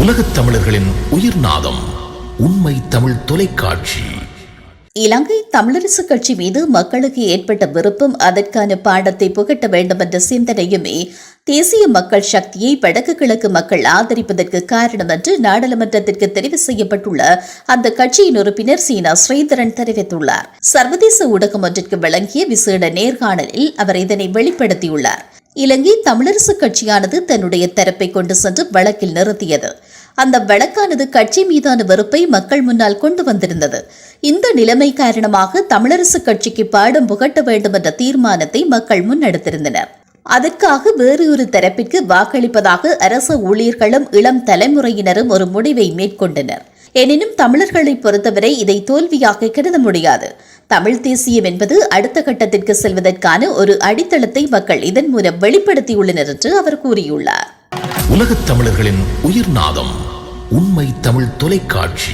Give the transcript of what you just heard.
உலகத் தமிழர்களின் உயிர்நாதம் உண்மை தமிழ் தொலைக்காட்சி. இலங்கை தமிழரசு கட்சி மீது மக்களுக்கு ஏற்பட்ட விருப்பம், அதற்கான பாடத்தை புகட்ட வேண்டும் என்ற சிந்தனையுமே தேசிய மக்கள் சக்தியை வடக்கு கிழக்கு மக்கள் ஆதரிப்பதற்கு காரணம் என்று நாடாளுமன்றத்திற்கு தெரிவு செய்யப்பட்டுள்ள அந்த கட்சியின் உறுப்பினர் சீனா ஸ்ரீதரன் தெரிவித்துள்ளார். சர்வதேச ஊடகம் ஒன்றிற்கு வழங்கிய விசேட நேர்காணலில் அவர் இதனை வெளிப்படுத்தியுள்ளார். இலங்கை தமிழரசு கட்சியானது தன்னுடைய தரப்பை கொண்டு சென்று வழக்கில் நிறுத்தியது. அந்த வழக்கானது கட்சி மீதான வெறுப்பை மக்கள் முன்னால் கொண்டு வந்திருந்தது. இந்த நிலைமை காரணமாக தமிழரசு கட்சிக்கு பாடம் புகட்ட வேண்டும் என்ற தீர்மானத்தை மக்கள் முன்னெடுத்திருந்தனர். அதற்காக வேறு ஒரு தரப்பிற்கு வாக்களிப்பதாக அரசு ஊழியர்களும் இளம் தலைமுறையினரும் ஒரு முடிவை மேற்கொண்டனர். எனினும் தமிழர்களை பொறுத்தவரை இதை தோல்வியாக கருத முடியாது. தமிழ் தேசியம் என்பது அடுத்த கட்டத்திற்கு செல்வதற்கான ஒரு அடித்தளத்தை மக்கள் இதன் மூலம் வெளிப்படுத்தியுள்ளனர் என்று அவர் கூறியுள்ளார். உலகத் தமிழர்களின் உயிர்நாதம் உண்மை தமிழ் தொலைக்காட்சி.